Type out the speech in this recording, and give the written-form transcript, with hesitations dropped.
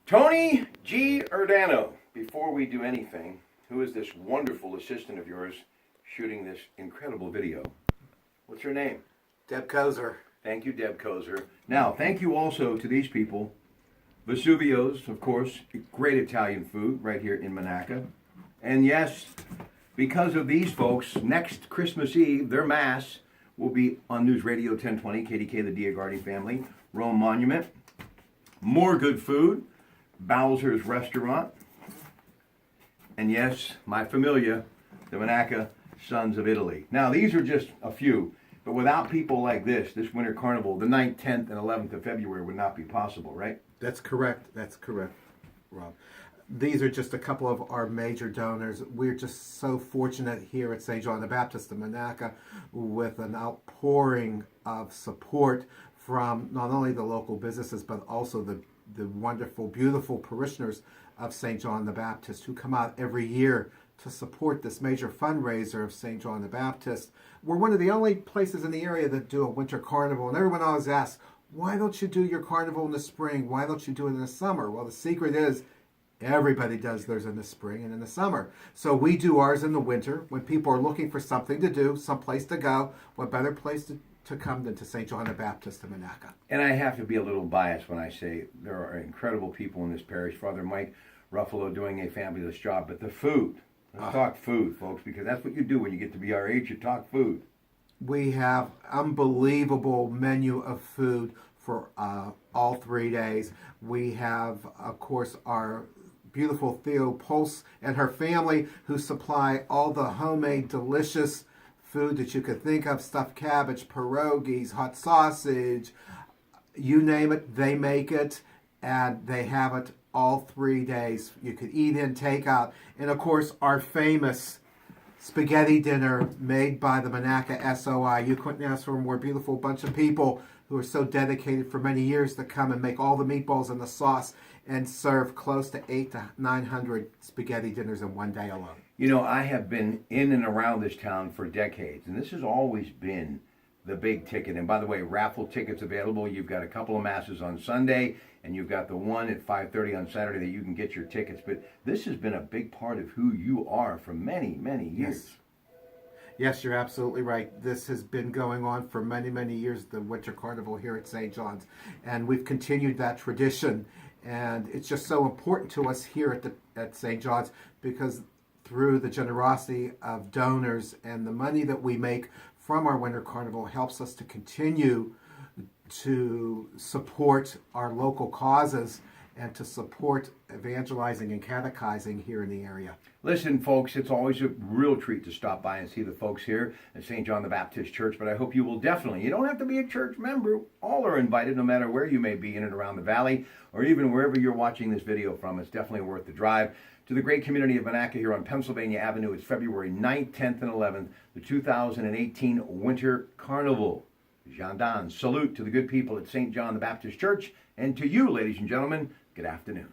Tony G. Erdano, before we do anything, who is this wonderful assistant of yours shooting this incredible video? What's her name? Deb Kozer. Thank you, Deb Kozer. Now, thank you also to these people. Vesuvio's, of course, great Italian food right here in Monaca. And yes, because of these folks, next Christmas Eve, their Mass will be on News Radio 1020, KDK, the Diagardi family, Rome Monument. More good food, Bowser's Restaurant. And yes, my familia, the Monaca Sons of Italy. Now, these are just a few, but without people like this winter carnival, the 9th, 10th, and 11th of February would not be possible, right? That's correct. That's correct, Rob. These are just a couple of our major donors. We're just so fortunate here at St. John the Baptist in Monaca with an outpouring of support from not only the local businesses, but also the wonderful, beautiful parishioners of St. John the Baptist who come out every year to support this major fundraiser of St. John the Baptist. We're one of the only places in the area that do a winter carnival, and everyone always asks, why don't you do your carnival in the spring? Why don't you do it in the summer? Well, the secret is everybody does theirs in the spring and in the summer. So we do ours in the winter when people are looking for something to do, someplace to go. What better place to come than to St. John the Baptist in Monaca? And I have to be a little biased when I say there are incredible people in this parish. Father Mike Ruffalo doing a fabulous job. But the food, let's talk food, folks, because that's what you do when you get to be our age, you talk food. We have unbelievable menu of food for all 3 days. We have, of course, our beautiful Theo Pulse and her family who supply all the homemade delicious food that you could think of, stuffed cabbage, pierogies, hot sausage, you name it, they make it, and they have it all 3 days. You could eat in, take out. And of course, our famous spaghetti dinner made by the Monaca SOI. You couldn't ask for a more beautiful bunch of people who are so dedicated for many years to come and make all the meatballs and the sauce and serve close to 800 to 900 spaghetti dinners in one day alone. You know, I have been in and around this town for decades, and this has always been the big ticket. And by the way, raffle tickets available. You've got a couple of masses on Sunday, and you've got the one at 5:30 on Saturday that you can get your tickets. But this has been a big part of who you are for many, many years. Yes, you're absolutely right. This has been going on for many, many years, the Winter Carnival here at St. John's. And we've continued that tradition. And it's just so important to us here at St. John's because through the generosity of donors and the money that we make from our Winter Carnival helps us to continue to support our local causes and to support evangelizing and catechizing here in the area. Listen, folks, it's always a real treat to stop by and see the folks here at St. John the Baptist Church, but I hope you will definitely, you don't have to be a church member, all are invited no matter where you may be in and around the valley, or even wherever you're watching this video from. It's definitely worth the drive to the great community of Monaca here on Pennsylvania Avenue. It's February 9th, 10th, and 11th, the 2018 Winter Carnival. Gendarmes, salute to the good people at St. John the Baptist Church, and to you, ladies and gentlemen, good afternoon.